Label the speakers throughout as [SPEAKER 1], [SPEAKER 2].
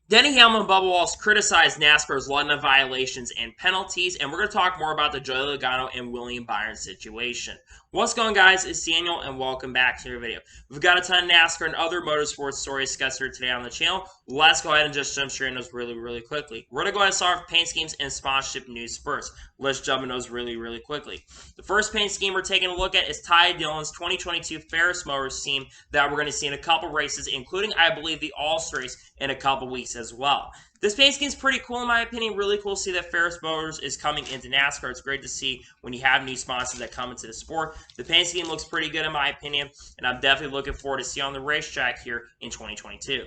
[SPEAKER 1] Denny Hamlin and Bubba Wallace criticized NASCAR's London violations and penalties, and we're going to talk more about the Joey Logano and William Byron situation. What's going on, guys? It's Daniel, and welcome back to your video. We've got a ton of NASCAR and other motorsports stories discussed here today on the channel. Let's go ahead and just jump straight in those really quickly. We're going to go ahead and start with paint schemes and sponsorship news first. Let's jump in those really quickly. The first paint scheme we're taking a look at is Ty Dillon's 2022 Ferris Motors team that we're going to see in a couple races, including, I believe, the All-Star race in a couple weeks as well. This paint scheme is pretty cool in my opinion. Really cool to see that Ferris Motors is coming into NASCAR. It's great to see when you have new sponsors that come into the sport. The paint scheme looks pretty good in my opinion, and I'm definitely looking forward to see on the racetrack here in 2022.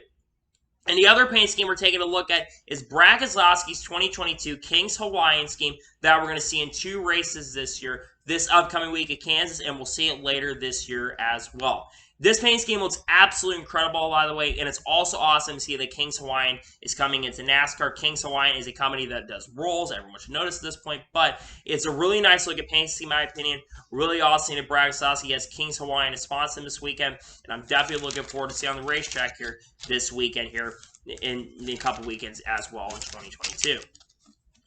[SPEAKER 1] And the other paint scheme we're taking a look at is Brad Keselowski's 2022 Kings Hawaiian scheme that we're going to see in 2 races this year, this upcoming week at Kansas, and we'll see it later this year as well. This paint scheme looks absolutely incredible, by the way, and it's also awesome to see that Kings Hawaiian is coming into NASCAR. Kings Hawaiian is a company that does rolls. Everyone should notice at this point, but it's a really nice looking paint scheme, in my opinion. Really awesome that Brad Keselowski has Kings Hawaiian to sponsor him this weekend, and I'm definitely looking forward to see on the racetrack here this weekend here in a couple weekends as well in 2022.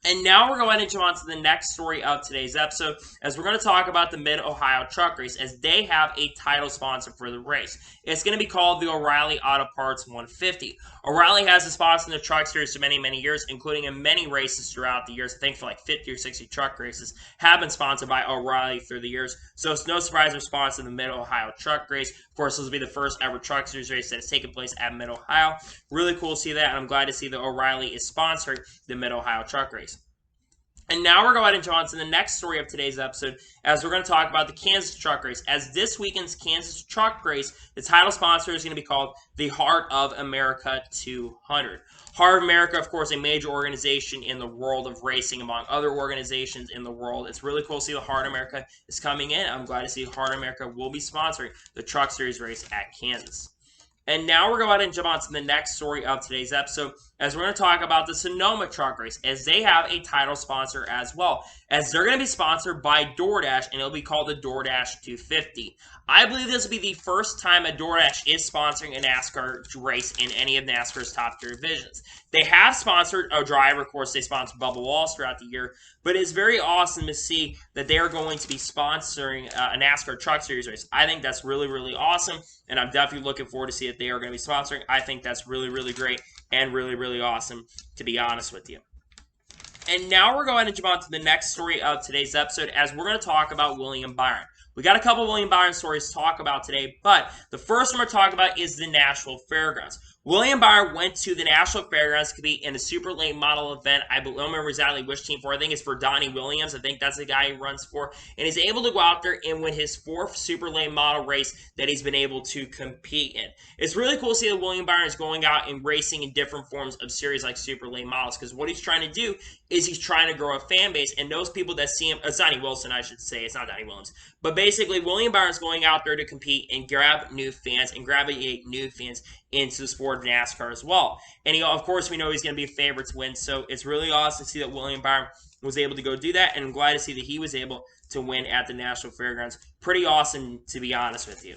[SPEAKER 1] And now we're going to jump on to the next story of today's episode, as we're going to talk about the Mid-Ohio Truck Race, as they have a title sponsor for the race. It's going to be called the O'Reilly Auto Parts 150. O'Reilly has a sponsor in the truck series for many years, including in many races throughout the years. I think for like 50 or 60 truck races have been sponsored by O'Reilly through the years. So it's no surprise they're sponsoring the Mid-Ohio Truck Race. Of course, this will be the first ever truck series race that has taken place at Mid-Ohio. Really cool to see that, and I'm glad to see that O'Reilly is sponsoring the Mid-Ohio Truck Race. And now we're going to jump on to the next story of today's episode, as we're going to talk about the Kansas Truck Race. As this weekend's Kansas Truck Race, the title sponsor is going to be called the Heart of America 200. Heart of America, of course, a major organization in the world of racing, among other organizations in the world. It's really cool to see the Heart of America is coming in. I'm glad to see Heart of America will be sponsoring the Truck Series race at Kansas. And now we're going to jump on to the next story of today's episode, as we're going to talk about the Sonoma Truck Race, as they have a title sponsor as well, as they're going to be sponsored by DoorDash, and it'll be called the DoorDash 250. I believe this will be the first time a DoorDash is sponsoring a NASCAR race in any of NASCAR's top tier divisions. They have sponsored a driver, of course, they sponsored Bubba Wallace throughout the year, but it's very awesome to see that they are going to be sponsoring a NASCAR Truck Series race. I think that's really awesome, and I'm definitely looking forward to see that they are going to be sponsoring. I think that's really great and really awesome, to be honest with you. And now we're going to jump on to the next story of today's episode, as we're going to talk about William Byron. We got a couple William Byron stories to talk about today, but the first one we're talking about is the Nashville Fairgrounds. William Byron went to the Nashville Fairgrounds to compete in the super late model event. I don't remember exactly which team for. I think it's for Donnie Williams. I think that's the guy he runs for. And he's able to go out there and win his 4th super late model race that he's been able to compete in. It's really cool to see that William Byron is going out and racing in different forms of series like super late models, because what he's trying to do is he's trying to grow a fan base, and those people that see him, it's Donnie Wilson, I should say, it's not Donnie Williams, but basically William Byron's going out there to compete and grab new fans and gravitate new fans into the sport of NASCAR as well. And of course, we know he's going to be a favorite to win, so it's really awesome to see that William Byron was able to go do that, and I'm glad to see that he was able to win at the Nashville Fairgrounds. Pretty awesome, to be honest with you.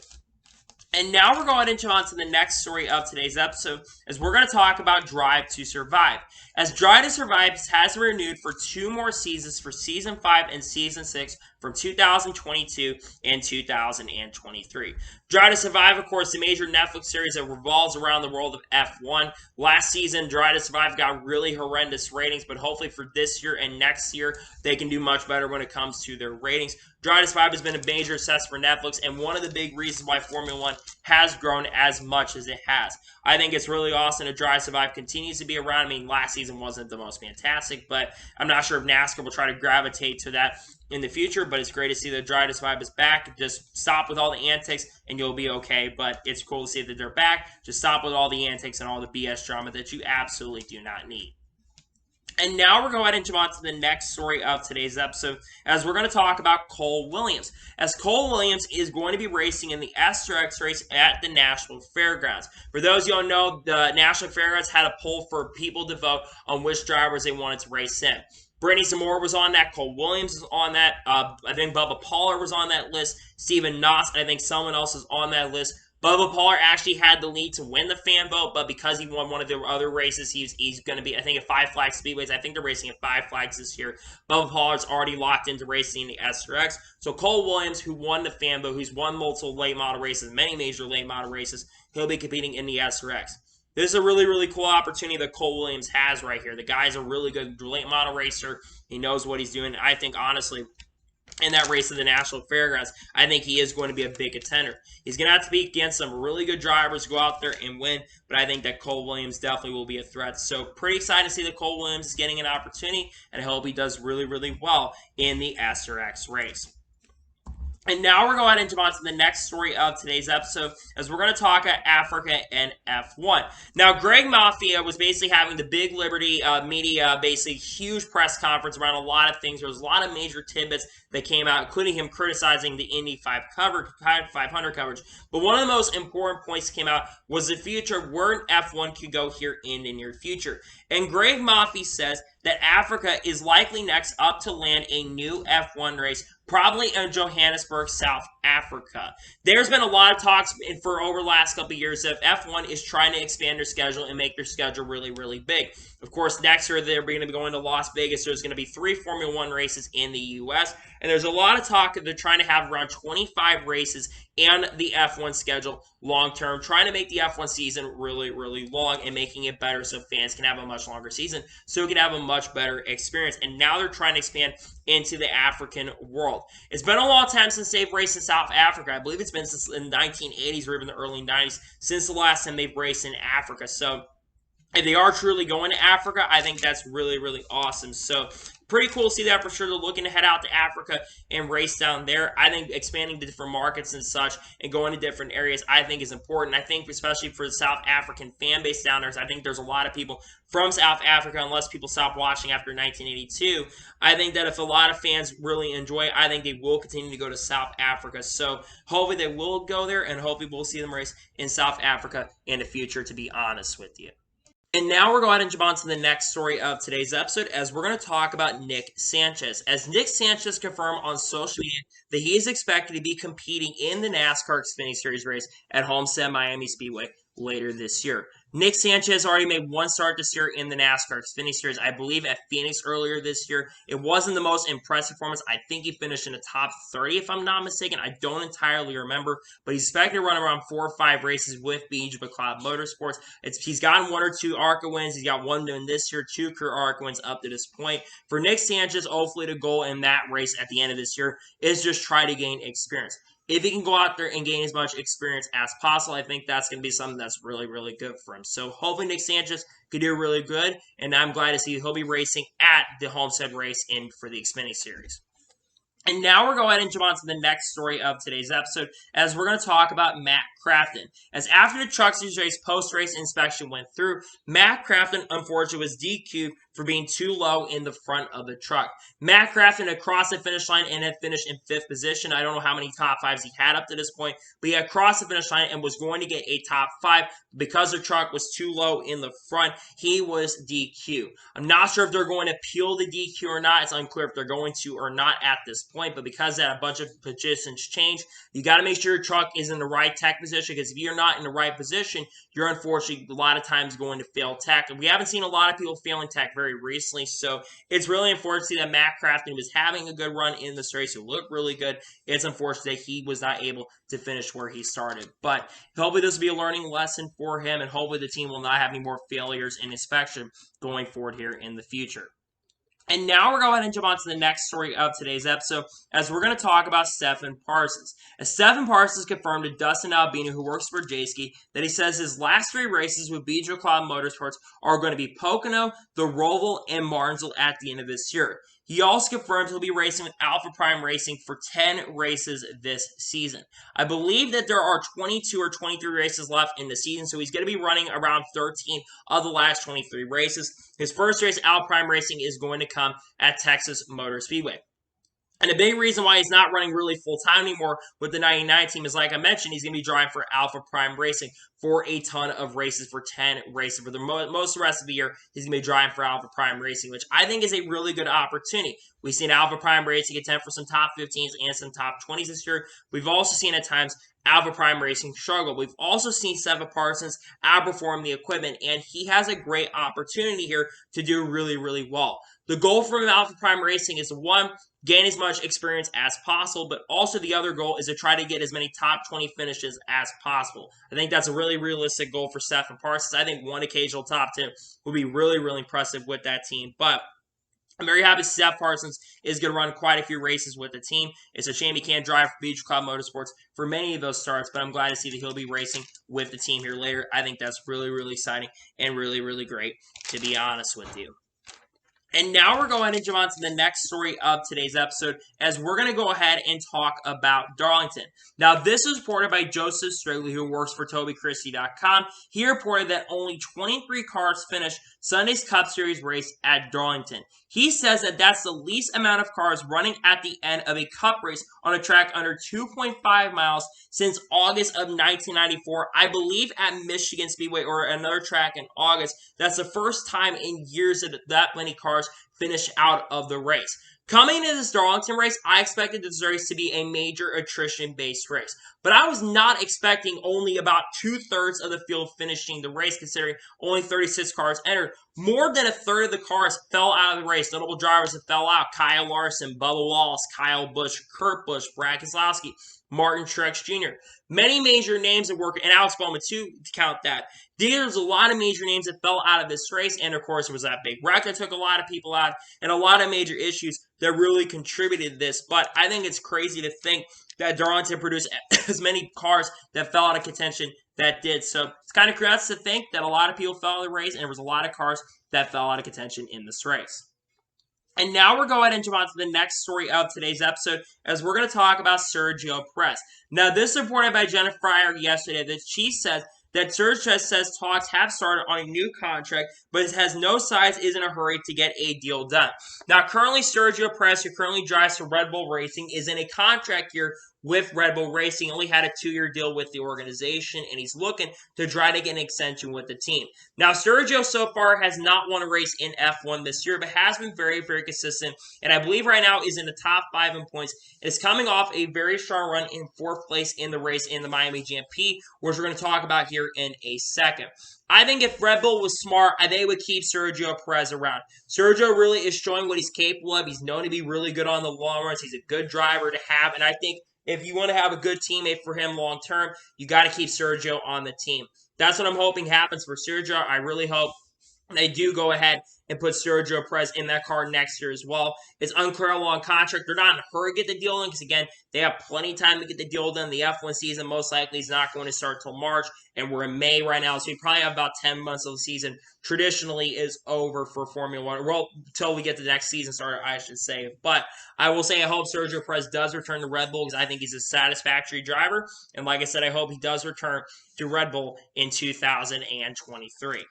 [SPEAKER 1] And now we're going to jump on to the next story of today's episode, as we're going to talk about Drive to Survive. As Drive to Survive has been renewed for 2 more seasons, for Season 5 and Season 6 from 2022 and 2023. Drive to Survive, of course, the major Netflix series that revolves around the world of F1. Last season, Drive to Survive got really horrendous ratings, but hopefully for this year and next year, they can do much better when it comes to their ratings. Drive to Survive has been a major success for Netflix, and one of the big reasons why Formula 1 has grown as much as it has. I think it's really awesome that Drive to Survive continues to be around. I mean, last season wasn't the most fantastic, but I'm not sure if NASCAR will try to gravitate to that in the future, but it's great to see that Drive to Survive is back. Just stop with all the antics and you'll be okay, but it's cool to see that they're back. Just stop with all the antics and all the BS drama that you absolutely do not need. And now we're going to jump on to the next story of today's episode, as we're going to talk about Cole Williams. As Cole Williams is going to be racing in the SRX race at the Nashville Fairgrounds. For those of you who don't know, the Nashville Fairgrounds had a poll for people to vote on which drivers they wanted to race in. Brittany Zamora was on that. Cole Williams was on that. I think Bubba Pollard was on that list. Steven Knotts, and I think someone else is on that list. Bubba Pollard actually had the lead to win the fan vote, but because he won one of the other races, he's going to be, I think, at Five Flags Speedways. I think they're racing at Five Flags this year. Bubba Pollard's already locked into racing in the SRX. So Cole Williams, who won the fan vote, who's won multiple late model races, many major late model races, he'll be competing in the SRX. This is a really, really cool opportunity that Cole Williams has right here. The guy's a really good late model racer. He knows what he's doing. I think, honestly, in that race of the National Fairgrounds, I think he is going to be a big contender. He's going to have to be against some really good drivers, go out there and win, but I think that Cole Williams definitely will be a threat. So pretty excited to see that Cole Williams is getting an opportunity, and I hope he does really, really well in the SRX race. And now we're going to jump on to the next story of today's episode, as we're going to talk about Africa and F1. Now, Greg Mafia was basically having the Big Liberty media, basically huge press conference around a lot of things. There was a lot of major tidbits that came out, including him criticizing the Indy 500 coverage. But one of the most important points that came out was the future where F1 could go here in the near future. And Greg Mafia says that Africa is likely next up to land a new F1 race, probably in Johannesburg, South Africa. There's been a lot of talks for over the last couple of years that F1 is trying to expand their schedule and make their schedule really, really big. Of course, next year they're going to be going to Las Vegas. There's going to be 3 Formula 1 races in the U.S., and there's a lot of talk that they're trying to have around 25 races and the F1 schedule long-term, trying to make the F1 season really, really long and making it better so fans can have a much longer season, so we can have a much better experience. And now they're trying to expand into the African world. It's been a long time since they've raced in South Africa. I believe it's been since the 1980s or even the early 90s since the last time they've raced in Africa. So if they are truly going to Africa, I think that's really, really awesome. So pretty cool to see that for sure. They're looking to head out to Africa and race down there. I think expanding to different markets and such and going to different areas, I think is important. I think especially for the South African fan base down there, I think there's a lot of people from South Africa, unless people stop watching after 1982. I think that if a lot of fans really enjoy it, I think they will continue to go to South Africa. So hopefully they will go there, and hopefully we'll see them race in South Africa in the future, to be honest with you. And now we're going to jump on to the next story of today's episode, as we're going to talk about Nick Sanchez. As Nick Sanchez confirmed on social media that he is expected to be competing in the NASCAR Xfinity Series race at Homestead Miami Speedway later this year. Nick Sanchez already made one start this year in the NASCAR Xfinity Series, I believe at Phoenix earlier this year. It wasn't the most impressive performance. I think he finished in the top 30, if I'm not mistaken. I don't entirely remember, but he's expected to run around 4 or 5 races with Bubba Wallace Motorsports. He's gotten 1 or 2 ARCA wins. He's got 1 doing this year, 2 career ARCA wins up to this point. For Nick Sanchez, hopefully the goal in that race at the end of this year is just try to gain experience. If he can go out there and gain as much experience as possible, I think that's going to be something that's really, really good for him. So hopefully Nick Sanchez could do really good, and I'm glad to see he'll be racing at the Homestead race in for the Xfinity Series. And now we're going to jump on to the next story of today's episode, as we're going to talk about Matt Crafton. As after the Truck Series race post-race inspection went through, Matt Crafton unfortunately was DQ'd for being too low in the front of the truck. Matt Crafton had crossed the finish line and had finished in 5th position. I don't know how many top 5s he had up to this point, but he had crossed the finish line and was going to get a top 5. Because the truck was too low in the front, he was DQ'd. I'm not sure if they're going to appeal the DQ or not. It's unclear if they're going to or not at this point, but because that a bunch of positions change, you got to make sure your truck is in the right tech position, because if you're not in the right position, you're unfortunately a lot of times going to fail tech. And we haven't seen a lot of people failing tech very recently, so it's really important to see that Matt Crafton was having a good run in this race. He looked really good. It's unfortunate that he was not able to finish where he started, but hopefully this will be a learning lesson for him, and hopefully the team will not have any more failures in inspection going forward here in the future. And now we're going to jump on to the next story of today's episode, as we're going to talk about Stephen Parsons. As Stephen Parsons confirmed to Dustin Albino, who works for J-Ski, that he says his last 3 races with Byrne Motorsports are going to be Pocono, the Roval, and Martinsville at the end of this year. He also confirmed he'll be racing with Alpha Prime Racing for 10 races this season. I believe that there are 22 or 23 races left in the season, so he's going to be running around 13 of the last 23 races. His first race, Alpha Prime Racing, is going to come at Texas Motor Speedway. And the big reason why he's not running really full-time anymore with the 99 team is, like I mentioned, he's going to be driving for Alpha Prime Racing for a ton of races, for 10 races. For the most of the rest of the year, he's going to be driving for Alpha Prime Racing, which I think is a really good opportunity. We've seen Alpha Prime Racing contend for some top 15s and some top 20s this year. We've also seen at times Alpha Prime Racing struggled. We've also seen Seth Parsons outperform the equipment, and he has a great opportunity here to do really, really well. The goal from Alpha Prime Racing is to, one, gain as much experience as possible, but also the other goal is to try to get as many top 20 finishes as possible. I think that's a really realistic goal for Seth Parsons. I think one occasional top 10 would be really, really impressive with that team, but I'm very happy Seth Parsons is going to run quite a few races with the team. It's a shame he can't drive for Beach Club Motorsports for many of those starts, but I'm glad to see that he'll be racing with the team here later. I think that's really, really exciting and really, really great, to be honest with you. And now we're going to jump on to the next story of today's episode, as we're going to go ahead and talk about Darlington. Now, this is reported by Joseph Strigley, who works for TobyChristie.com. He reported that only 23 cars finished Sunday's Cup Series race at Darlington. He says that that's the least amount of cars running at the end of a Cup race on a track under 2.5 miles since August of 1994. I believe at Michigan Speedway or another track in August. That's the first time in years that many cars finish out of the race. Coming into this Darlington race, I expected this race to be a major attrition-based race. But I was not expecting only about 2/3 of the field finishing the race, considering only 36 cars entered. More than a third of the cars fell out of the race. Notable drivers that fell out: Kyle Larson, Bubba Wallace, Kyle Busch, Kurt Busch, Brad Keselowski, Martin Truex Jr. Many major names that work, and Alex Bowman too, to count that. There's a lot of major names that fell out of this race, and of course, there was that big wreck that took a lot of people out, and a lot of major issues that really contributed to this. But I think it's crazy to think that Darlington produced as many cars that fell out of contention that did. So it's kind of crazy to think that a lot of people fell out of the race, and there was a lot of cars that fell out of contention in this race. And now we're going to jump on to the next story of today's episode, as we're going to talk about Sergio Perez. Now, this is reported by Jenna Fryer yesterday that she says that Sergio says talks have started on a new contract, but it has no signs, is in a hurry to get a deal done. Now, currently, Sergio Perez, who currently drives for Red Bull Racing, is in a contract year with Red Bull Racing. Only had a 2-year deal with the organization, and he's looking to try to get an extension with the team. Now, Sergio so far has not won a race in F1 this year, but has been very, very consistent, and I believe right now is in the top 5 in points. Is coming off a very strong run in 4th place in the race in the Miami GP, which we're going to talk about here in a second. I think if Red Bull was smart, they would keep Sergio Perez around. Sergio really is showing what he's capable of. He's known to be really good on the long runs. He's a good driver to have, and I think if you want to have a good teammate for him long term, you got to keep Sergio on the team. That's what I'm hoping happens for Sergio. I really hope they do go ahead and put Sergio Perez in that car next year as well. It's unclear how long contract. They're not in a hurry to get the deal done because, again, they have plenty of time to get the deal done. The F1 season most likely is not going to start until March, and we're in May right now, so we probably have about 10 months of the season traditionally is over for Formula One. Well, until we get the next season started, I should say. But I will say I hope Sergio Perez does return to Red Bull because I think he's a satisfactory driver. And like I said, I hope he does return to Red Bull in 2023.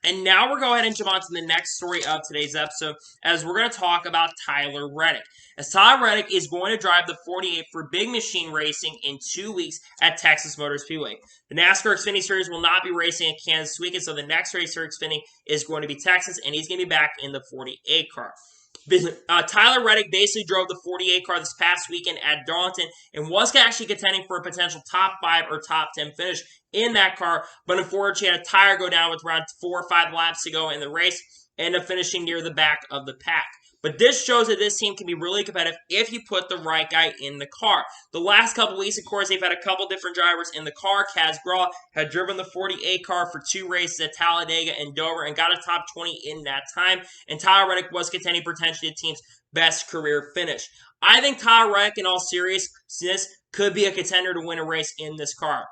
[SPEAKER 1] And now we're going ahead and jump on to the next story of today's episode, as we're going to talk about Tyler Reddick. As Tyler Reddick is going to drive the 48 for Big Machine Racing in 2 weeks at Texas Motor Speedway. The NASCAR Xfinity Series will not be racing at Kansas this weekend, so the next race for Xfinity is going to be Texas, and he's going to be back in the 48 car. Tyler Reddick basically drove the 48 car this past weekend at Darlington and was actually contending for a potential top 5 or top 10 finish in that car, but unfortunately had a tire go down with around 4 or 5 laps to go in the race, ended up finishing near the back of the pack. But this shows that this team can be really competitive if you put the right guy in the car. The last couple weeks, of course, they've had a couple different drivers in the car. Kaz Grau had driven the 48 car for 2 races at Talladega and Dover and got a top 20 in that time. And Tyler Reddick was contending potentially the team's best career finish. I think Tyler Reddick, in all seriousness, could be a contender to win a race in this car.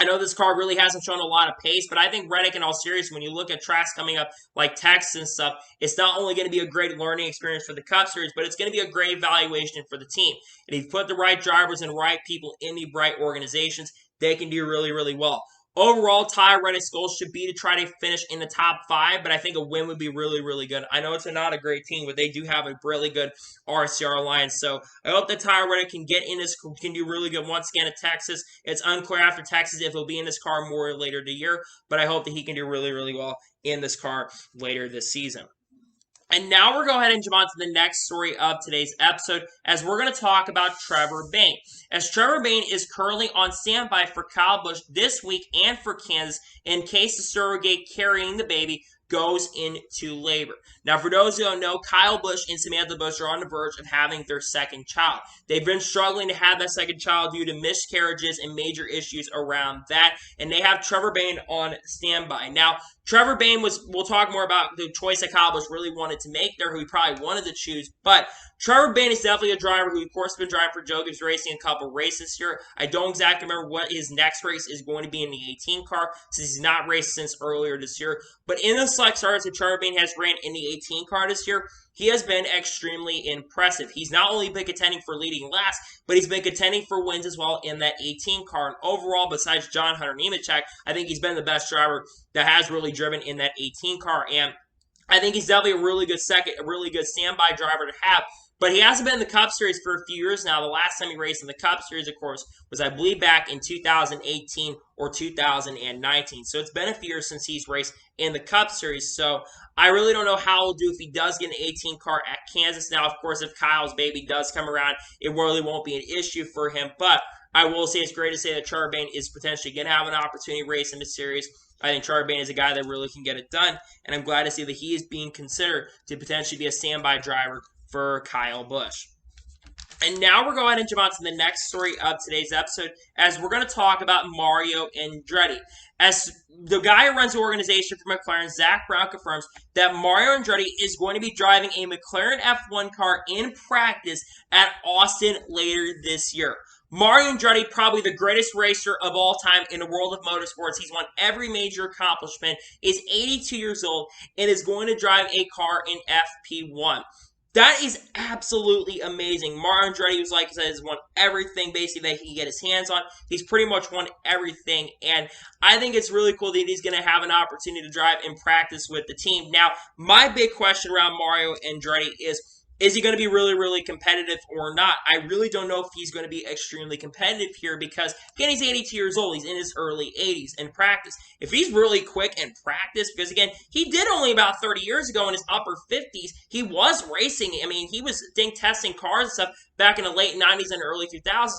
[SPEAKER 1] I know this car really hasn't shown a lot of pace, but I think Reddick, in all seriousness, when you look at tracks coming up like Texas and stuff, it's not only going to be a great learning experience for the Cup Series, but it's going to be a great evaluation for the team. And if you put the right drivers and right people in the right organizations, they can do really, really well. Overall, Tyler Reddick's goal should be to try to finish in the top 5, but I think a win would be really, really good. I know it's not a great team, but they do have a really good RCR alliance. So I hope that Tyler Reddick can get in this, can do really good once again at Texas. It's unclear after Texas if he'll be in this car more later the year, but I hope that he can do really, really well in this car later this season. And now we're going to go ahead and jump on to the next story of today's episode, as we're going to talk about Trevor Bayne. As Trevor Bayne is currently on standby for Kyle Busch this week and for Kansas in case the surrogate carrying the baby goes into labor. Now, for those who don't know, Kyle Busch and Samantha Busch are on the verge of having their second child. They've been struggling to have that second child due to miscarriages and major issues around that, and they have Trevor Bayne on standby. Now, Trevor Bayne we'll talk more about the choice that Kyle Busch really wanted to make there, who he probably wanted to choose, but Trevor Bayne is definitely a driver who, of course, has been driving for Joe Gibbs Racing a couple races here. I don't exactly remember what his next race is going to be in the 18 car, since he's not raced since earlier this year. But in the select starts that Trevor Bayne has ran in the 18 car this year, he has been extremely impressive. He's not only been contending for leading last, but he's been contending for wins as well in that 18 car. And overall, besides John Hunter Nemechek, I think he's been the best driver that has really driven in that 18 car. And I think he's definitely a really good standby driver to have. But he hasn't been in the Cup Series for a few years now. The last time he raced in the Cup Series, of course, was, I believe, back in 2018 or 2019. So it's been a few years since he's raced in the Cup Series. So I really don't know how he'll do if he does get an 18 car at Kansas. Now, of course, if Kyle's baby does come around, it really won't be an issue for him. But I will say it's great to say that Trevor Bayne is potentially going to have an opportunity to race in the series. I think Trevor Bayne is a guy that really can get it done, and I'm glad to see that he is being considered to potentially be a standby driver for Kyle Busch. And now we're going to jump on to the next story of today's episode, as we're going to talk about Mario Andretti. As the guy who runs the organization for McLaren, Zach Brown, confirms that Mario Andretti is going to be driving a McLaren F1 car in practice at Austin later this year. Mario Andretti, probably the greatest racer of all time in the world of motorsports. He's won every major accomplishment, is 82 years old, and is going to drive a car in FP1. That is absolutely amazing. Mario Andretti, was like I said, has won everything basically that he can get his hands on. He's pretty much won everything, and I think it's really cool that he's going to have an opportunity to drive in practice with the team. Now, my big question around Mario Andretti is he going to be really, really competitive or not? I really don't know if he's going to be extremely competitive here because, again, he's 82 years old. He's in his early 80s in practice. If he's really quick in practice, because, again, he did only about 30 years ago in his upper 50s, he was racing. I mean, he was testing cars and stuff back in the late 90s and early 2000s.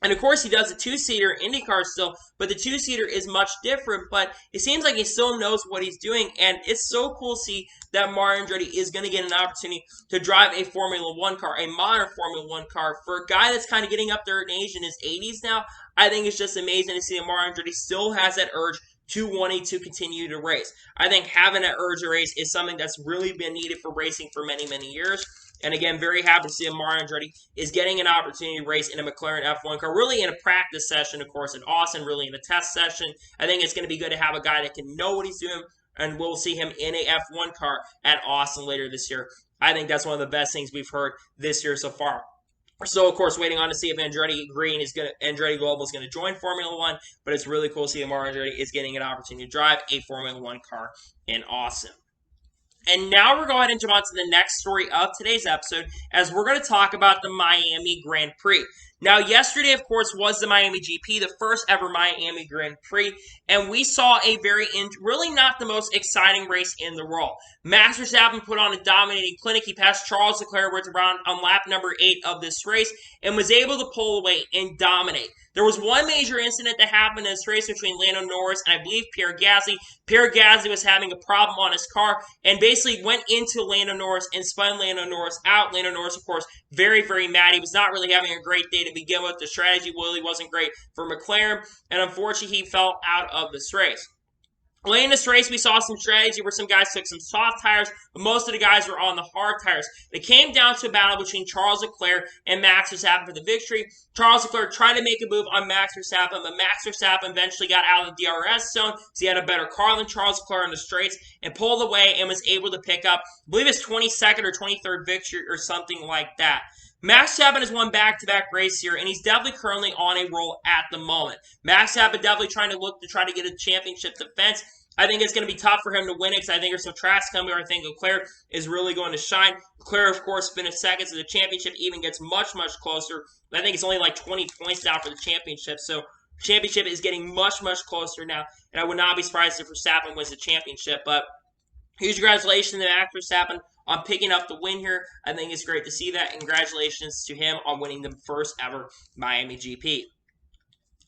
[SPEAKER 1] And, of course, he does a two-seater IndyCar still, but the two-seater is much different. But it seems like he still knows what he's doing, and it's so cool to see that Mario Andretti is going to get an opportunity to drive a Formula 1 car, a modern Formula 1 car. For a guy that's kind of getting up there in age in his 80s now, I think it's just amazing to see that Mario Andretti still has that urge to wanting to continue to race. I think having that urge to race is something that's really been needed for racing for many, many years. And again, very happy to see that Mario Andretti is getting an opportunity to race in a McLaren F1 car, really in a practice session, of course, in Austin, really in a test session. I think it's going to be good to have a guy that can know what he's doing, and we'll see him in a F1 car at Austin later this year. I think that's one of the best things we've heard this year so far. We're still, of course, waiting on to see if Andretti Global is going to join Formula 1, but it's really cool to see that Mario Andretti is getting an opportunity to drive a Formula 1 car in Austin. And now we're going to go ahead and jump on to the next story of today's episode, as we're going to talk about the Miami Grand Prix. Now, yesterday, of course, was the Miami GP, the first ever Miami Grand Prix, and we saw a really not the most exciting race in the world. Max Verstappen put on a dominating clinic. He passed Charles Leclerc around on lap number 8 of this race and was able to pull away and dominate. There was one major incident that happened in this race between Lando Norris and I believe Pierre Gasly. Pierre Gasly was having a problem on his car and basically went into Lando Norris and spun Lando Norris out. Lando Norris, of course, very, very mad. He was not really having a great day to begin with. The strategy really wasn't great for McLaren, and unfortunately, he fell out of this race. Late in this race, we saw some strategy where some guys took some soft tires, but most of the guys were on the hard tires. It came down to a battle between Charles Leclerc and Max Verstappen for the victory. Charles Leclerc tried to make a move on Max Verstappen, but Max Verstappen eventually got out of the DRS zone, so he had a better car than Charles Leclerc in the straights, and pulled away and was able to pick up, I believe, his 22nd or 23rd victory or something like that. Max Verstappen has won back-to-back races here, and he's definitely currently on a roll at the moment. Max Verstappen definitely trying to get a championship defense. I think it's going to be tough for him to win it because I think there's some tracks coming where I think Leclerc is really going to shine. Leclerc, of course, finished second, so the championship even gets much, much closer. I think it's only like 20 points now for the championship, so the championship is getting much, much closer now, and I would not be surprised if Verstappen wins the championship, but huge congratulations to Max Verstappen on picking up the win here. I think it's great to see that. Congratulations to him on winning the first ever Miami GP.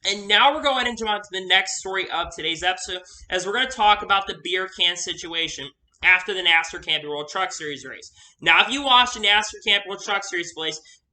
[SPEAKER 1] And now we're going into on to the next story of today's episode, as we're going to talk about the beer can situation after the NASCAR Camping World Truck Series race. Now, if you watched the NASCAR Camping World Truck Series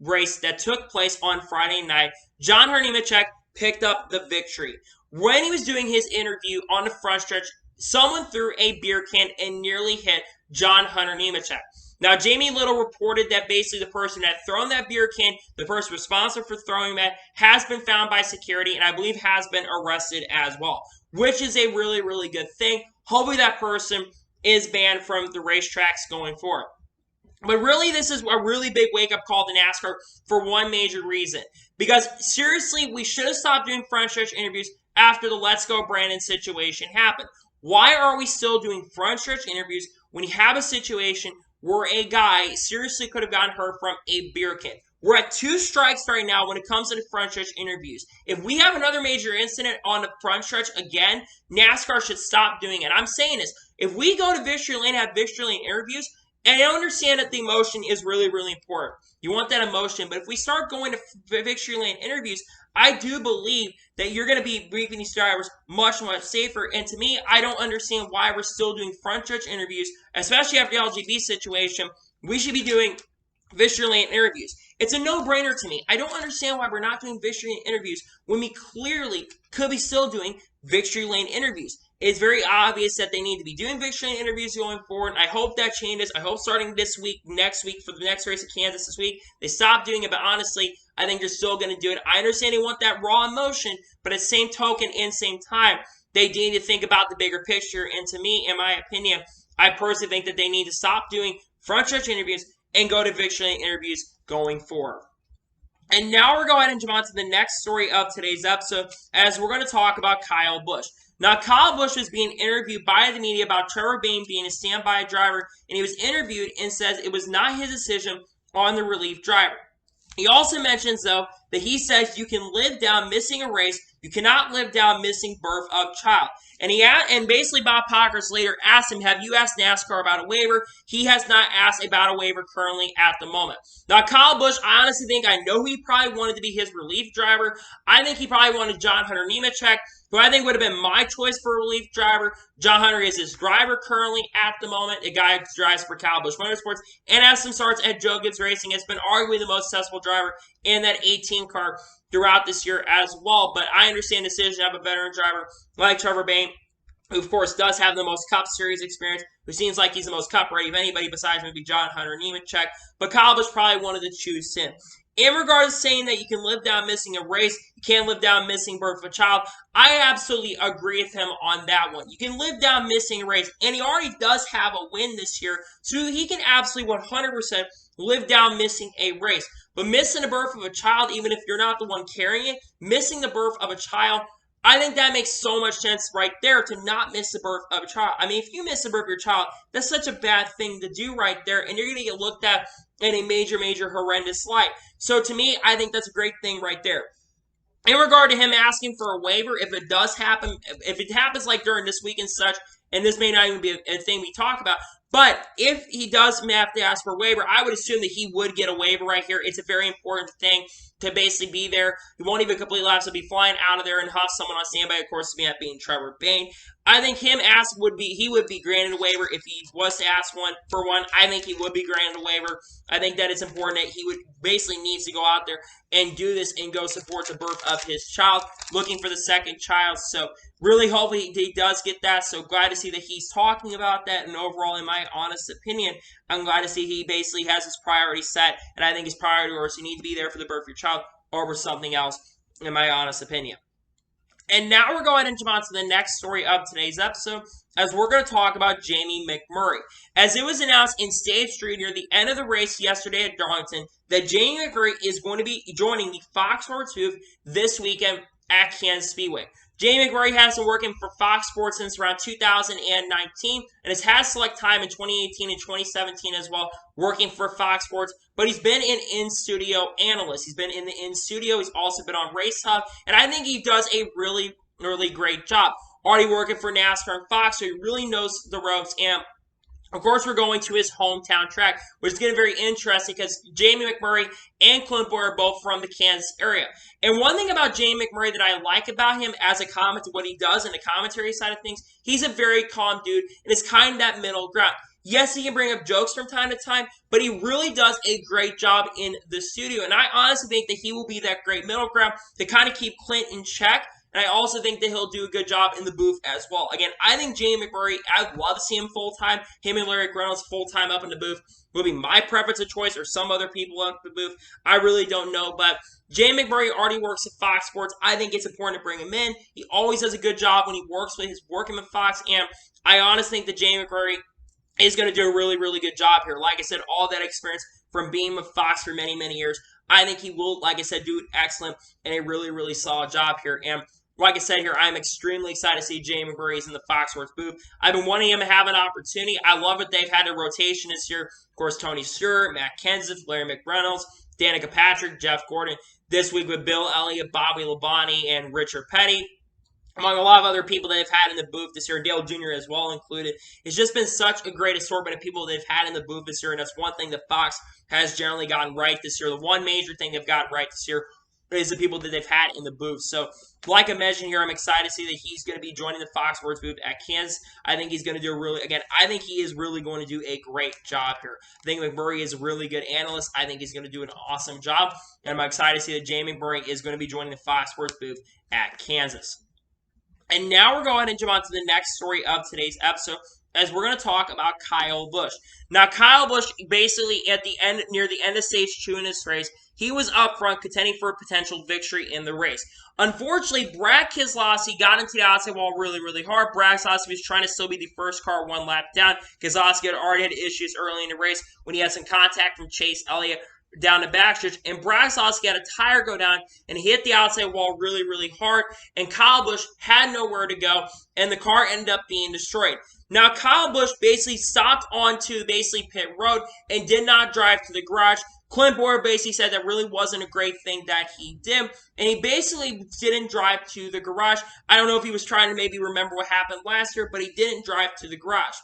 [SPEAKER 1] race that took place on Friday night, John Hunter Nemechek picked up the victory. When he was doing his interview on the front stretch, someone threw a beer can and nearly hit John Hunter Nemechek. Now, Jamie Little reported that basically the person that had thrown that beer can, the person responsible for throwing that, has been found by security and I believe has been arrested as well, which is a really, really good thing. Hopefully that person is banned from the racetracks going forward. But really, this is a really big wake-up call to NASCAR for one major reason. Because, seriously, we should have stopped doing front stretch interviews after the Let's Go Brandon situation happened. Why are we still doing front stretch interviews when you have a situation where a guy seriously could have gotten hurt from a beer can? We're at 2 strikes right now when it comes to the front stretch interviews. If we have another major incident on the front stretch again, NASCAR should stop doing it. I'm saying this. If we go to victory lane and have victory lane interviews, and I understand that the emotion is really, really important. You want that emotion, but if we start going to victory lane interviews, I do believe that you're going to be briefing these drivers much, much safer. And to me, I don't understand why we're still doing front stretch interviews, especially after the LGB situation. We should be doing victory lane interviews. It's a no-brainer to me. I don't understand why we're not doing victory lane interviews when we clearly could be still doing victory lane interviews. It's very obvious that they need to be doing victory lane interviews going forward. I hope that changes. I hope starting this week, next week, for the next race at Kansas this week, they stop doing it. But honestly, I think they're still going to do it. I understand they want that raw emotion, but at the same token and same time, they need to think about the bigger picture. And to me, in my opinion, I personally think that they need to stop doing front stretch interviews and go to victory lane interviews going forward. And now we're going to jump on to the next story of today's episode, as we're going to talk about Kyle Busch. Now, Kyle Busch was being interviewed by the media about Trevor Bayne being a standby driver, and he was interviewed and says it was not his decision on the relief driver. He also mentions, though, that he says you can live down missing a race, you cannot live down missing birth of child. And basically Bob Pockrass later asked him, have you asked NASCAR about a waiver? He has not asked about a waiver currently at the moment. Now, Kyle Busch, I honestly think I know who he probably wanted to be his relief driver. I think he probably wanted John Hunter Nemechek, who I think would have been my choice for a relief driver. John Hunter is his driver currently at the moment, a guy who drives for Kyle Busch Motorsports and has some starts at Joe Gibbs Racing. Has been arguably the most successful driver in that 18 car throughout this year as well. But I understand the decision to have a veteran driver like Trevor Bayne, who of course does have the most Cup Series experience, who seems like he's the most Cup ready of anybody besides maybe John Hunter Nemechek. But Kyle Busch probably wanted to choose him. In regards to saying that you can live down missing a race, you can't live down missing birth of a child, I absolutely agree with him on that one. You can live down missing a race, and he already does have a win this year, so he can absolutely 100% live down missing a race. But missing the birth of a child, even if you're not the one carrying it, missing the birth of a child, I think that makes so much sense right there to not miss the birth of a child. I mean, if you miss the birth of your child, that's such a bad thing to do right there, and you're going to get looked at in a major, major horrendous light. So to me, I think that's a great thing right there. In regard to him asking for a waiver, if it does happen, if it happens like during this week and such, and this may not even be a thing we talk about, but if he does have to ask for a waiver, I would assume that he would get a waiver right here. It's a very important thing to basically be there. He won't even complete laps. He'll be flying out of there and huff someone on standby, of course, that being Trevor Bayne. I think he would be granted a waiver if he was to ask for one. I think he would be granted a waiver. I think that it's important that he would basically needs to go out there and do this and go support the birth of his child, looking for the second child. So really, hopefully he does get that. So glad to see that he's talking about that. And overall, in my honest opinion, I'm glad to see he basically has his priority set. And I think his priority was you need to be there for the birth of your child over something else, in my honest opinion. And now we're going into on to the next story of today's episode, as we're going to talk about Jamie McMurray. As it was announced in Stage 3 near the end of the race yesterday at Darlington, that Jamie McMurray is going to be joining the Fox Sports booth this weekend at Kansas Speedway. Jamie McMurray has been working for Fox Sports since around 2019 and has had select time in 2018 and 2017 as well, working for Fox Sports. But he's been an in-studio analyst. He's been in the in-studio. He's also been on Race Hub. And I think he does a really, really great job. Already working for NASCAR and Fox, so he really knows the ropes. And Of course, we're going to his hometown track, which is getting very interesting because Jamie McMurray and Clint Bowyer are both from the Kansas area. And one thing about Jamie McMurray that I like about him as a commentator, what he does in the commentary side of things, he's a very calm dude and is kind of that middle ground. Yes, he can bring up jokes from time to time, but he really does a great job in the studio. And I honestly think that he will be that great middle ground to kind of keep Clint in check. And I also think that he'll do a good job in the booth as well. Again, I think Jamie McMurray, I'd love to see him full-time. Him and Larry Reynolds full-time up in the booth will be my preference of choice, or some other people up in the booth. I really don't know, but Jamie McMurray already works at Fox Sports. I think it's important to bring him in. He always does a good job when he works with his working with Fox, and I honestly think that Jamie McMurray is going to do a really, really good job here. Like I said, all that experience from being with Fox for many, many years, I think he will, like I said, do an excellent and a really, really solid job here. And like I said here, I'm extremely excited to see Jamie McMurray in the Fox Sports booth. I've been wanting him to have an opportunity. I love that they've had a rotation this year. Of course, Tony Stewart, Matt Kenseth, Larry McReynolds, Danica Patrick, Jeff Gordon. This week with Bill Elliott, Bobby Labonte, and Richard Petty, among a lot of other people that they've had in the booth this year, Dale Jr. as well included. It's just been such a great assortment of people they've had in the booth this year, and that's one thing that Fox has generally gotten right this year. The one major thing they've gotten right this year is the people that they've had in the booth. So, like I mentioned here, I'm excited to see that he's going to be joining the Fox Sports booth at Kansas. I think he's going to do I think he is really going to do a great job here. I think McMurray is a really good analyst. I think he's going to do an awesome job. And I'm excited to see that Jamie McMurray is going to be joining the Fox Sports booth at Kansas. And now we're going to jump on to the next story of today's episode, as we're going to talk about Kyle Busch. Now, Kyle Busch, basically at the end, near the end of stage 2 in this race, he was up front contending for a potential victory in the race. Unfortunately, Brad Keselowski got into the outside wall really, really hard. Brad Keselowski was trying to still be the first car one lap down. Keselowski had already had issues early in the race when he had some contact from Chase Elliott down the backstretch, and Brad Keselowski had a tire go down and hit the outside wall really, really hard, and Kyle Busch had nowhere to go, and the car ended up being destroyed. Now, Kyle Busch basically stopped onto pit road and did not drive to the garage. Clint Bowyer basically said that really wasn't a great thing that he did, and he basically didn't drive to the garage. I don't know if he was trying to maybe remember what happened last year, but he didn't drive to the garage.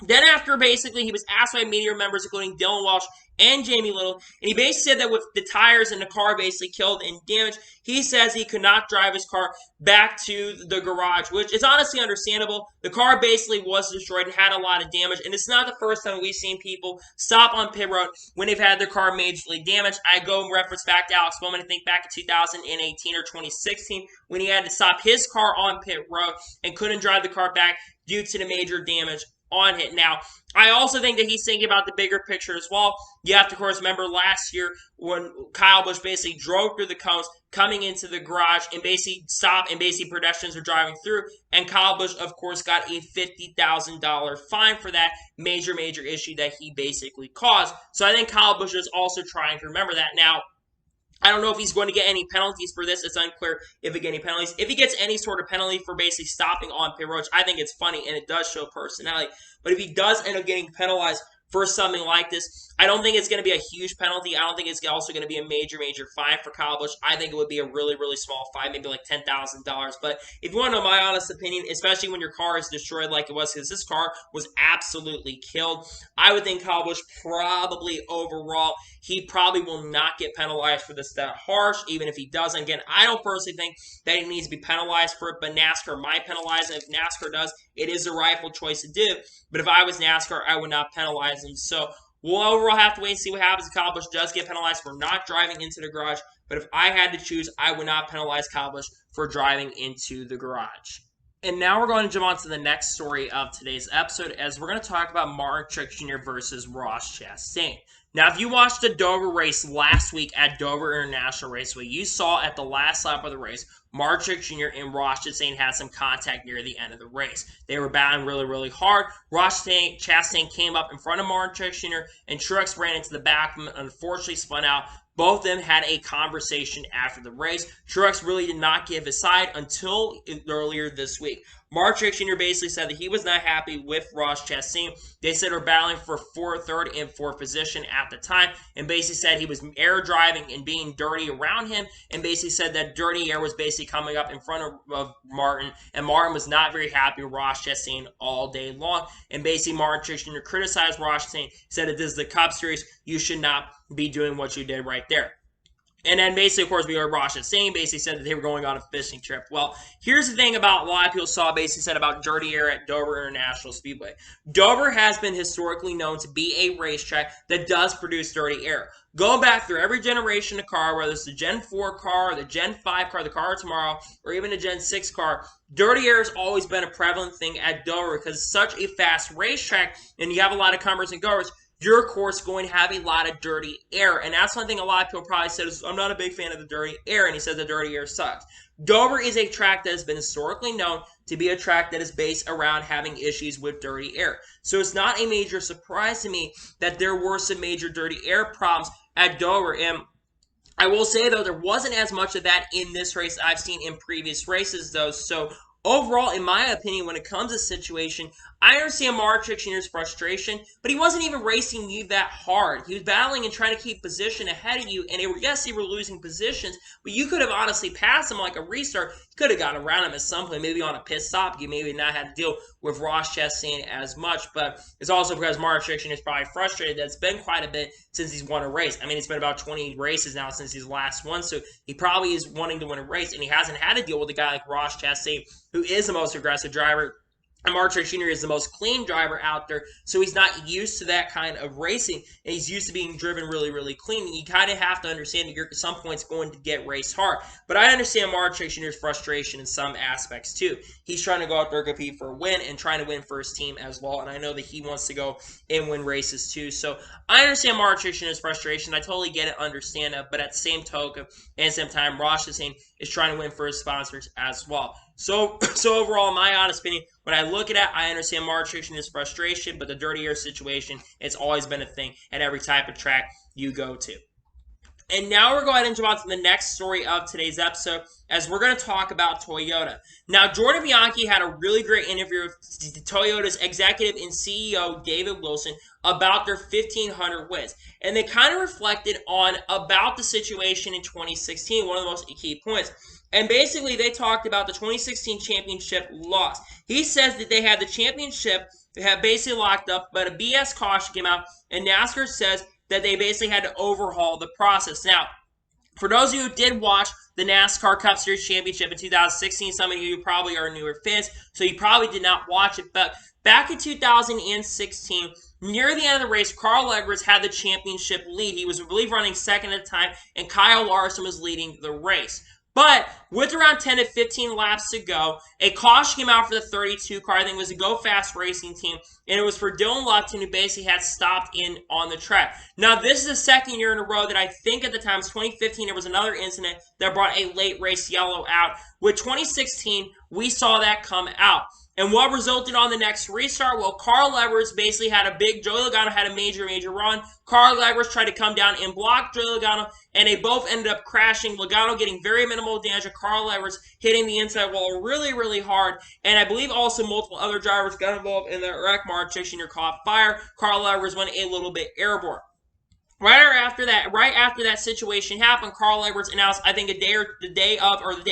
[SPEAKER 1] Then after basically he was asked by media members, including Dylan Walsh and Jamie Little, and he basically said that with the tires in the car basically killed and damaged, he says he could not drive his car back to the garage, which is honestly understandable. The car basically was destroyed and had a lot of damage, and it's not the first time we've seen people stop on pit road when they've had their car majorly damaged. I go and reference back to Alex Bowman, I think back in 2018 or 2016, when he had to stop his car on pit road and couldn't drive the car back due to the major damage on it. Now, I also think that he's thinking about the bigger picture as well. You have to, of course, remember last year when Kyle Busch basically drove through the cones coming into the garage and basically stopped, and basically pedestrians were driving through, and Kyle Busch, of course, got a $50,000 fine for that major issue that he basically caused. So I think Kyle Busch is also trying to remember that. Now, I don't know if he's going to get any penalties for this. It's unclear if he gets any penalties. If he gets any sort of penalty for basically stopping on pit road, I think it's funny and it does show personality. But if he does end up getting penalized for something like this, I don't think it's going to be a huge penalty. I don't think it's also going to be a major fine for Kyle Busch. I think it would be a really small fine, maybe like $10,000. But if you want to know my honest opinion, especially when your car is destroyed like it was, because this car was absolutely killed, I would think Kyle Busch probably overall, he probably will not get penalized for this that harsh, even if he doesn't. Again, I don't personally think that he needs to be penalized for it, but NASCAR might penalize him. If NASCAR does, it is the rightful choice to do. But if I was NASCAR, I would not penalize him. So we'll overall have to wait and see what happens if Kyle Busch does get penalized for not driving into the garage. But if I had to choose, I would not penalize Kyle Busch for driving into the garage. And now we're going to jump on to the next story of today's episode, as we're going to talk about Martin Truex Jr. versus Ross Chastain. Now, if you watched the Dover race last week at Dover International Raceway, you saw at the last lap of the race, Martin Truex Jr. and Ross Chastain had some contact near the end of the race. They were battling really hard. Ross Chastain came up in front of Martin Truex Jr., and Truex ran into the back of him, unfortunately spun out. Both of them had a conversation after the race. Truex really did not give his side until earlier this week. Mark Truex Jr. basically said that he was not happy with Ross Chastain. They said they're battling for third and fourth position at the time, and basically said he was air driving and being dirty around him, and basically said that dirty air was basically coming up in front of Martin, and Martin was not very happy with Ross Chastain all day long. And basically, Martin Truex Jr. criticized Ross Chastain, said that this is the Cup Series, you should not be doing what you did right there. And then basically, of course, we heard Ross Chastain basically said that they were going on a fishing trip. Well, here's the thing about a lot of people saw basically said about dirty air at Dover International Speedway. Dover has been historically known to be a racetrack that does produce dirty air. Going back through every generation of car, whether it's the Gen 4 car, the Gen 5 car, the car of tomorrow, or even the Gen 6 car, dirty air has always been a prevalent thing at Dover because it's such a fast racetrack and you have a lot of comers and goers. You're, of course, going to have a lot of dirty air. And that's one thing a lot of people probably said is, I'm not a big fan of the dirty air. And he said the dirty air sucks. Dover is a track that has been historically known to be a track that is based around having issues with dirty air. So it's not a major surprise to me that there were some major dirty air problems at Dover. And I will say, though, there wasn't as much of that in this race I've seen in previous races, though. So overall, in my opinion, when it comes to situation, I understand Mark Truex Jr.'s frustration, but he wasn't even racing you that hard. He was battling and trying to keep position ahead of you, and yes, they were losing positions, but you could have honestly passed him like a restart. You could have got around him at some point, maybe on a pit stop. You maybe not had to deal with Ross Chastain as much, but it's also because Mark Truex Jr. is probably frustrated that it's been quite a bit since he's won a race. I mean, it's been about 20 races now since he's last won, so he probably is wanting to win a race, and he hasn't had to deal with a guy like Ross Chastain, who is the most aggressive driver. And Mark Truex Jr. is the most clean driver out there, so he's not used to that kind of racing, and he's used to being driven really, really clean. And you kind of have to understand that you're at some points going to get raced hard. But I understand Mark Truex Jr.'s frustration in some aspects, too. He's trying to go out there, compete for a win, and trying to win for his team as well, and I know that he wants to go and win races, too. So I understand Mark Truex Jr.'s frustration. I totally get it, understand it, but at the same token, and at the same time, Ross Chastain is trying to win for his sponsors as well. So overall, in my honest opinion, when I look at it, I understand Mark Truex Jr.'s frustration, but the dirty air situation, it's always been a thing at every type of track you go to. And now we're going to jump on to the next story of today's episode, as we're going to talk about Toyota. Now, Jordan Bianchi had a really great interview with Toyota's executive and CEO, David Wilson, about their 1,500 wins. And they kind of reflected on about the situation in 2016, one of the most key points. And basically, they talked about the 2016 championship loss. He says that they had the championship, they had basically locked up, but a BS caution came out, and NASCAR says that they basically had to overhaul the process. Now, for those of you who did watch the NASCAR Cup Series Championship in 2016, some of you probably are newer fans, so you probably did not watch it, but back in 2016, near the end of the race, Carl Edwards had the championship lead. He was, I believe, running second at the time, and Kyle Larson was leading the race. But with around 10 to 15 laps to go, a caution came out for the 32 car. I think it was a Go Fast Racing team, and it was for Dylan Lupton, who basically had stopped in on the track. Now, this is the second year in a row that I think at the time, it was 2015, there was another incident that brought a late race yellow out. With 2016, we saw that come out. And what resulted on the next restart? Well, Carl Edwards basically had a big, Joey Logano had a major run. Carl Edwards tried to come down and block Joey Logano, and they both ended up crashing. Logano getting very minimal damage, and Carl Edwards hitting the inside wall really, really hard. And I believe also multiple other drivers got involved in that wreck. Mark Truex Jr. caught fire. Carl Edwards went a little bit airborne. Right after that situation happened, Carl Edwards announced, I think the day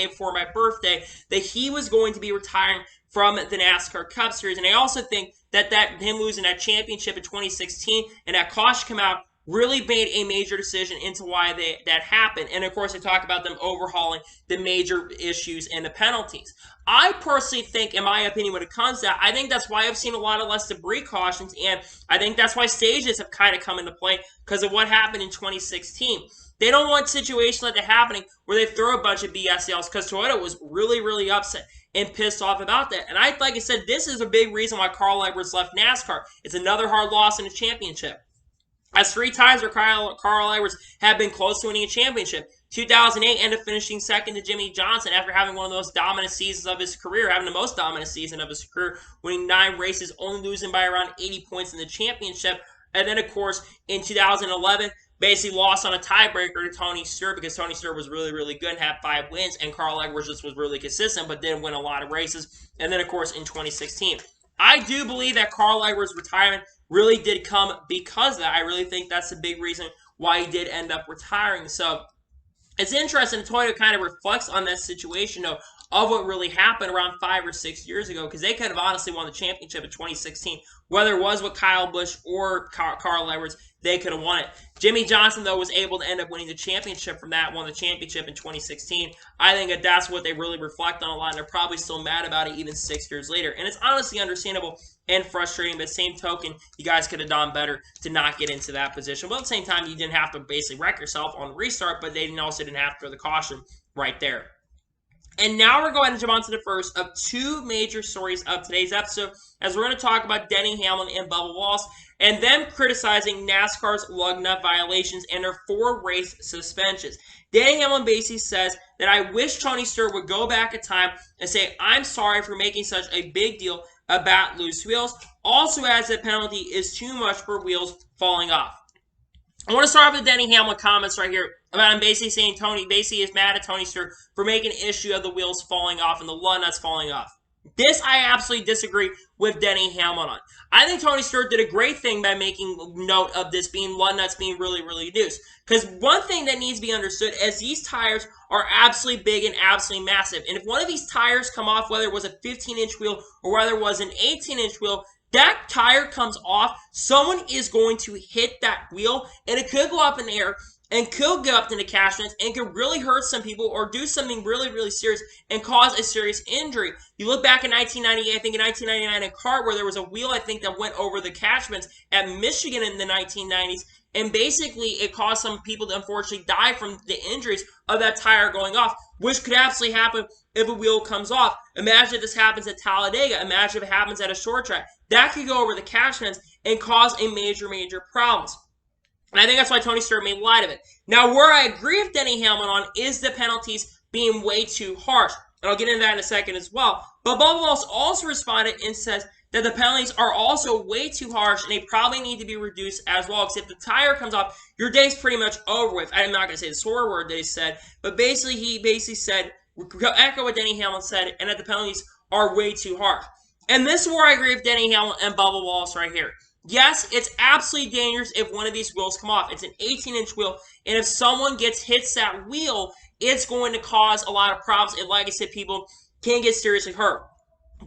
[SPEAKER 1] before my birthday, that he was going to be retiring from the NASCAR Cup Series. And I also think that him losing that championship in 2016 and that caution come out really made a major decision into why that happened. And of course, they talk about them overhauling the major issues and the penalties. I personally think, in my opinion, when it comes to that, I think that's why I've seen a lot of less debris cautions, and I think that's why stages have kind of come into play because of what happened in 2016. They don't want situations like that happening where they throw a bunch of BS yells, because Toyota was really, really upset and pissed off about that. And like I said, this is a big reason why Carl Edwards left NASCAR. It's another hard loss in the championship. That's 3 times where Carl Edwards had been close to winning a championship. 2008 ended up finishing second to Jimmy Johnson after having one of the most dominant seasons of his career, having the most dominant season of his career, winning 9 races, only losing by around 80 points in the championship. And then, of course, in 2011, basically lost on a tiebreaker to Tony Stewart because Tony Stewart was really, really good and had 5 wins, and Carl Edwards just was really consistent but didn't win a lot of races. And then, of course, in 2016. I do believe that Carl Edwards' retirement really did come because of that. I really think that's the big reason why he did end up retiring. So it's interesting. Toyota kind of reflects on that situation, though, of what really happened around 5 or 6 years ago, because they could have honestly won the championship in 2016. Whether it was with Kyle Busch or Carl Edwards, they could have won it. Jimmie Johnson, though, was able to end up winning the championship from that, won the championship in 2016. I think that that's what they really reflect on a lot, and they're probably still mad about it even 6 years later. And it's honestly understandable and frustrating, but same token, you guys could have done better to not get into that position. But at the same time, you didn't have to basically wreck yourself on the restart, but they also didn't have to throw the caution right there. And now we're going to jump on to the first of 2 major stories of today's episode, as we're going to talk about Denny Hamlin and Bubba Wallace, and them criticizing NASCAR's lug nut violations and their 4 race suspensions. Denny Hamlin basically says that I wish Tony Stewart would go back in time and say, I'm sorry for making such a big deal about loose wheels. Also adds that penalty is too much for wheels falling off. I want to start off with Denny Hamlin comments right here about him basically saying Tony basically is mad at Tony Stewart for making an issue of the wheels falling off and the lug nuts falling off. This I absolutely disagree with Denny Hamlin on. I think Tony Stewart did a great thing by making note of this being lug nuts being really, really loose. Because one thing that needs to be understood is these tires are absolutely big and absolutely massive. And if one of these tires come off, whether it was a 15-inch wheel or whether it was an 18-inch wheel, that tire comes off, someone is going to hit that wheel, and it could go up in the air, and could go up into cash nets, and could really hurt some people, or do something really, really serious, and cause a serious injury. You look back in 1998, I think in 1999 in CART, where there was a wheel, I think, that went over the catchments at Michigan in the 1990s, and basically it caused some people to unfortunately die from the injuries of that tire going off, which could absolutely happen if a wheel comes off. Imagine if this happens at Talladega. Imagine if it happens at a short track. That could go over the catchments and cause a major, major problems. And I think that's why Tony Stewart made light of it. Now, where I agree with Denny Hamlin on is the penalties being way too harsh. And I'll get into that in a second as well. But Bubba Wallace also responded and says that the penalties are also way too harsh and they probably need to be reduced as well. Because if the tire comes off, your day's pretty much over with. I'm not going to say the swear word that he said, but basically he said, echo what Denny Hamlin said, and that the penalties are way too harsh. And this is where I agree with Denny Hamlin and Bubba Wallace right here. Yes, it's absolutely dangerous if one of these wheels come off. It's an 18-inch wheel, and if someone hits that wheel, it's going to cause a lot of problems, and like I said, people can get seriously hurt.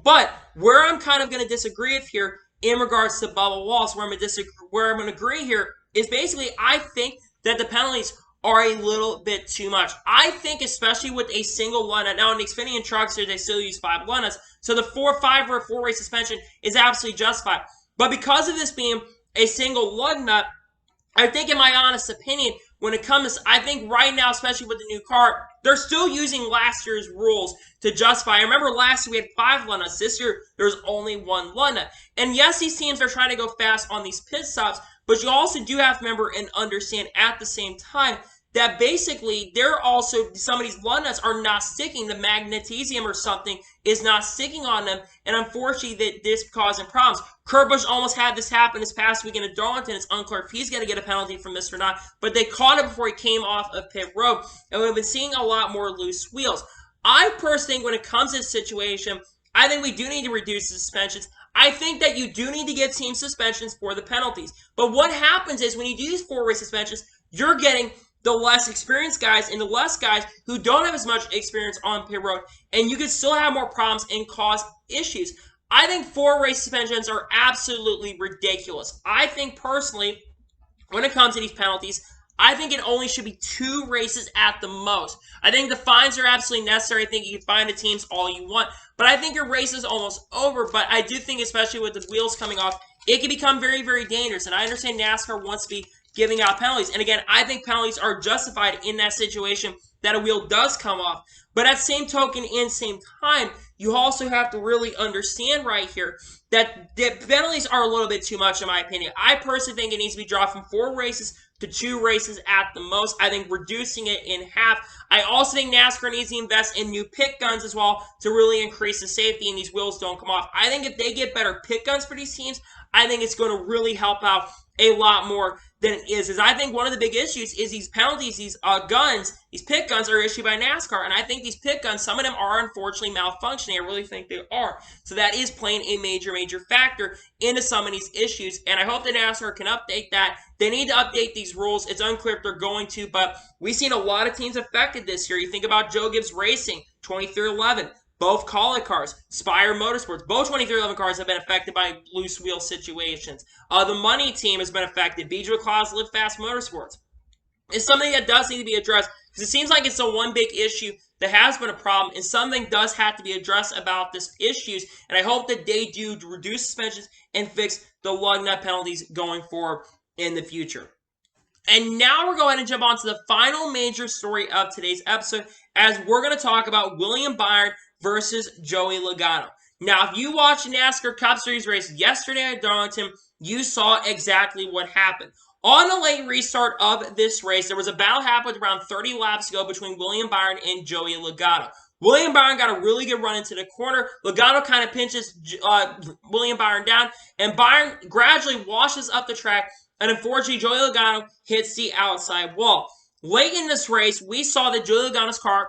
[SPEAKER 1] But where I'm kind of going to disagree with here in regards to Bubba Wallace, where I'm going to agree here, is basically I think that the penalties are a little bit too much. I think especially with a single lug nut. Now in the Xfinity and trucks, they still use 5 lug nuts, so the 4-5 or 4-race suspension is absolutely justified. But because of this being a single lug nut, I think in my honest opinion, when it comes, I think right now, especially with the new car, they're still using last year's rules to justify. I remember last year we had 5 lug nuts. This year, there's only 1 lug nut. And yes, these teams are trying to go fast on these pit stops, but you also do have to remember and understand at the same time that basically some of these lug nuts are not sticking. The magnesium or something is not sticking on them, and unfortunately this is causing problems. Kurt Busch almost had this happen this past weekend at Darlington. It's unclear if he's going to get a penalty from this or not, but they caught it before he came off of pit road, and we've been seeing a lot more loose wheels. I personally think when it comes to this situation, I think we do need to reduce the suspensions. I think that you do need to get team suspensions for the penalties. But what happens is when you do these 4-race suspensions, you're getting the less experienced guys and the less guys who don't have as much experience on pit road, and you can still have more problems and cause issues. I think 4-race suspensions are absolutely ridiculous. I think personally, when it comes to these penalties, I think it only should be 2 races at the most. I think the fines are absolutely necessary. I think you can fine the teams all you want, but I think your race is almost over. But I do think, especially with the wheels coming off, it can become very, very dangerous. And I understand NASCAR wants to be giving out penalties. And again, I think penalties are justified in that situation that a wheel does come off. But at same token and same time, you also have to really understand right here that the penalties are a little bit too much in my opinion. I personally think it needs to be dropped from 4 races to 2 races at the most. I think reducing it in half. I also think NASCAR needs to invest in new pit guns as well to really increase the safety and these wheels don't come off. I think if they get better pit guns for these teams, I think it's going to really help out a lot more than it is. I think one of the big issues is these penalties, these guns, these pit guns are issued by NASCAR. And I think these pit guns, some of them are unfortunately malfunctioning. I really think they are. So that is playing a major factor into some of these issues. And I hope that NASCAR can update that. They need to update these rules. It's unclear if they're going to, but we've seen a lot of teams affected this year. You think about Joe Gibbs Racing, 2311. Both Call-It cars, Spire Motorsports, both 2311 cars have been affected by loose wheel situations. The Money team has been affected. BJ McLeod's Live Fast Motorsports. It's something that does need to be addressed because it seems like it's the one big issue that has been a problem, and something does have to be addressed about this issues. And I hope that they do reduce suspensions and fix the lug nut penalties going forward in the future. And now we're going to jump on to the final major story of today's episode, as we're going to talk about William Byron versus Joey Logano. Now, if you watched the NASCAR Cup Series race yesterday at Darlington, you saw exactly what happened. On the late restart of this race, there was a battle happened around 30 laps ago between William Byron and Joey Logano. William Byron got a really good run into the corner. Logano kind of pinches William Byron down, and Byron gradually washes up the track, and unfortunately, Joey Logano hits the outside wall. Late in this race, we saw that Joey Logano's car,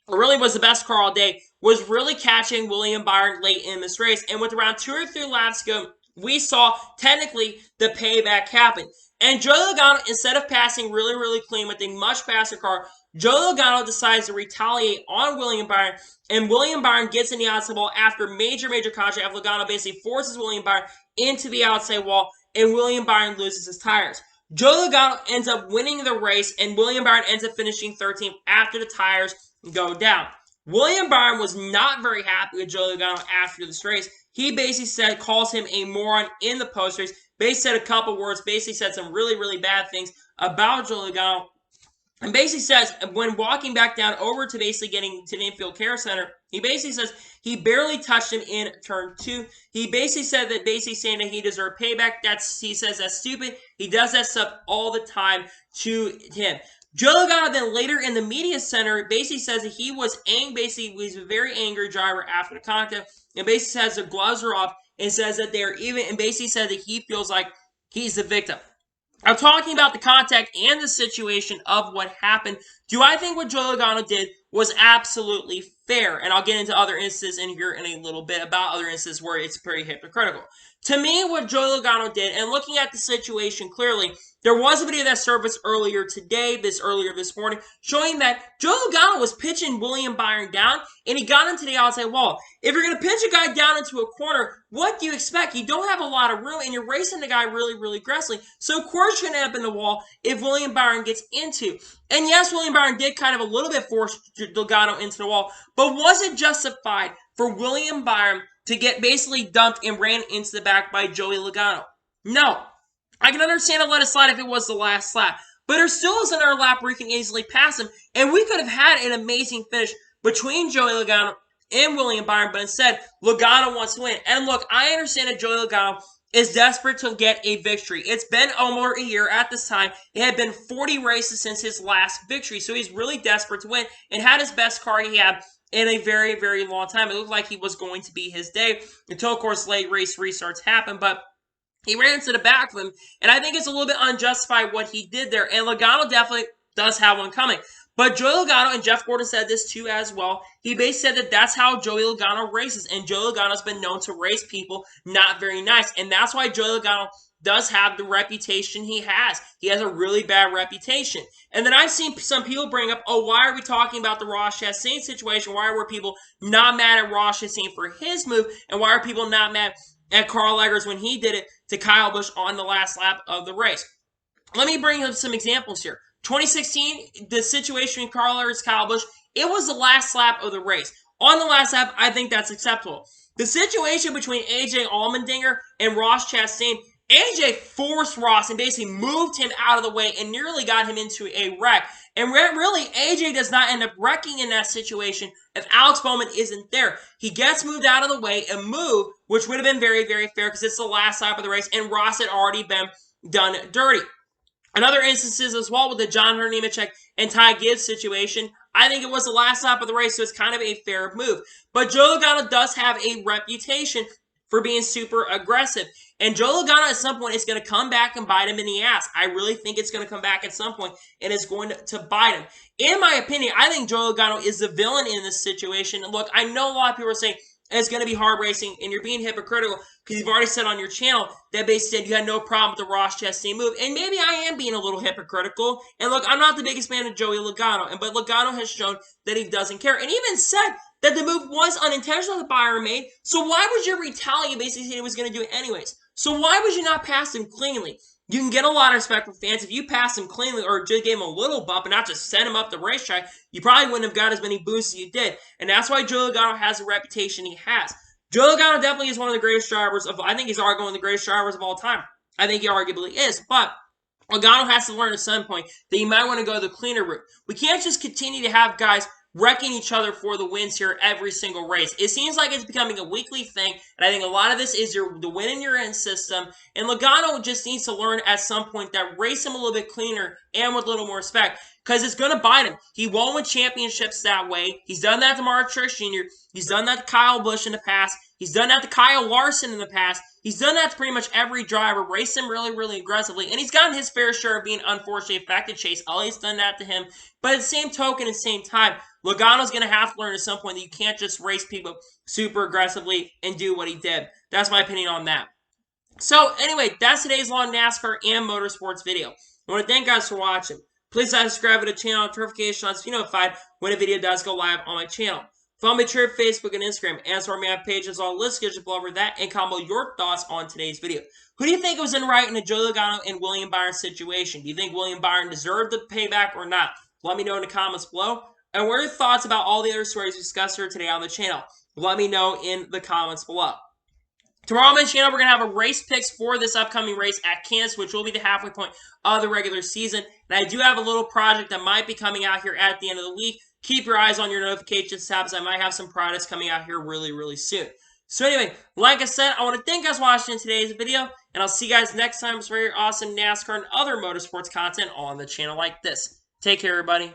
[SPEAKER 1] really was the best car all day, was really catching William Byron late in this race. And with around 2 or 3 laps to go, we saw technically the payback happen. And Joey Logano, instead of passing really clean with a much faster car, Joey Logano decides to retaliate on William Byron, and William Byron gets in the outside wall after major contact. Logano basically forces William Byron into the outside wall, and William Byron loses his tires. Joey Logano ends up winning the race, and William Byron ends up finishing 13th after the tires go down. William Byron was not very happy with Joey Logano after this race. He basically calls him a moron in the post-race. Basically said a couple words, basically said some really bad things about Joey Logano. And basically says, when walking back down over to basically getting to the Infield Care Center, he basically says he barely touched him in turn 2. He basically said that, basically saying that he deserved payback. He says that's stupid. He does that stuff all the time to him. Joey Logano then later in the media center basically says that he was he's a very angry driver after the contact, and basically says the gloves are off, and says that they're even, and basically said that he feels like he's the victim. I'm talking about the contact and the situation of what happened. Do I think what Joey Logano did was absolutely fair? And I'll get into other instances in here in a little bit about other instances where it's pretty hypocritical. To me, what Joey Logano did, and looking at the situation clearly, there was a video that surfaced earlier this morning, showing that Joey Logano was pitching William Byron down, and he got into the outside wall. If you're going to pitch a guy down into a corner, what do you expect? You don't have a lot of room, and you're racing the guy really aggressively. So, of course, you're going to end up in the wall if William Byron gets into. And yes, William Byron did kind of a little bit force Logano into the wall, but was it justified for William Byron to get basically dumped and ran into the back by Joey Logano? No. I can understand a let it slide if it was the last lap, but there still is another lap where you can easily pass him, and we could have had an amazing finish between Joey Logano and William Byron, but instead, Logano wants to win. And look, I understand that Joey Logano is desperate to get a victory. It's been over a year at this time. It had been 40 races since his last victory, so he's really desperate to win, and had his best car he had in a very long time. It looked like he was going to be his day until, of course, late race restarts happened, but he ran into the back of him, and I think it's a little bit unjustified what he did there, and Logano definitely does have one coming. But Joey Logano, and Jeff Gordon said this too as well, he basically said that that's how Joey Logano races, and Joey Logano's been known to race people not very nice, and that's why Joey Logano does have the reputation he has. He has a really bad reputation. And then I've seen some people bring up, oh, why are we talking about the Ross Chastain situation? Why were people not mad at Ross Chastain for his move, and why are people not mad at Carl Eggers when he did it to Kyle Busch on the last lap of the race? Let me bring up some examples here. 2016, the situation between Carl Eggers and Kyle Busch, it was the last lap of the race. On the last lap, I think that's acceptable. The situation between AJ Allmendinger and Ross Chastain, AJ forced Ross and basically moved him out of the way and nearly got him into a wreck. And really, AJ does not end up wrecking in that situation if Alex Bowman isn't there. He gets moved out of the way, a move which would have been very fair because it's the last lap of the race, and Ross had already been done dirty. Another instances as well with the John Hunter Nemechek and Ty Gibbs situation, I think it was the last lap of the race, so it's kind of a fair move. But Joey Logano does have a reputation for being super aggressive. And Joey Logano at some point is going to come back and bite him in the ass. I really think it's going to come back at some point and it's going to bite him. In my opinion, I think Joey Logano is the villain in this situation. And look, I know a lot of people are saying it's going to be hard racing and you're being hypocritical because you've already said on your channel that basically said you had no problem with the Ross Chastain move. And maybe I am being a little hypocritical. And look, I'm not the biggest fan of Joey Logano, but Logano has shown that he doesn't care. And even said that the move was unintentional that Byron made. So why would you retaliate? Basically, he was going to do it anyways. So why would you not pass him cleanly? You can get a lot of respect from fans if you pass him cleanly or just gave him a little bump and not just send him up the racetrack. You probably wouldn't have got as many boosts as you did. And that's why Joey Logano has the reputation he has. Joey Logano definitely is one of the greatest drivers of, I think he's arguably one of the greatest drivers of all time. I think he arguably is. But Logano has to learn at some point that you might want to go the cleaner route. We can't just continue to have guys wrecking each other for the wins here every single race. It seems like it's becoming a weekly thing, and I think a lot of this is the win in your end system, and Logano just needs to learn at some point that race him a little bit cleaner and with a little more respect, because it's going to bite him. He won't win championships that way. He's done that to Mark Truex Jr. He's done that to Kyle Busch in the past. He's done that to Kyle Larson in the past. He's done that to pretty much every driver, raced him really, really aggressively, and he's gotten his fair share of being unfortunately affected. Chase Elliott's done that to him, but at the same token, at the same time, Logano's going to have to learn at some point that you can't just race people super aggressively and do what he did. That's my opinion on that. So, anyway, that's today's long NASCAR and motorsports video. I want to thank you guys for watching. Please subscribe to the channel, notifications to be notified when a video does go live on my channel. Follow me on Twitter, Facebook, and Instagram. And support me on pages, all lists, just below over that, and comment your thoughts on today's video. Who do you think was in right in the Joey Logano and William Byron situation? Do you think William Byron deserved the payback or not? Let me know in the comments below. And what are your thoughts about all the other stories discussed here today on the channel? Let me know in the comments below. Tomorrow on my channel, we're going to have a race picks for this upcoming race at Kansas, which will be the halfway point of the regular season. And I do have a little project that might be coming out here at the end of the week. Keep your eyes on your notifications tabs. I might have some products coming out here really, really soon. So anyway, like I said, I want to thank you guys for watching today's video. And I'll see you guys next time for your awesome NASCAR and other motorsports content on the channel like this. Take care, everybody.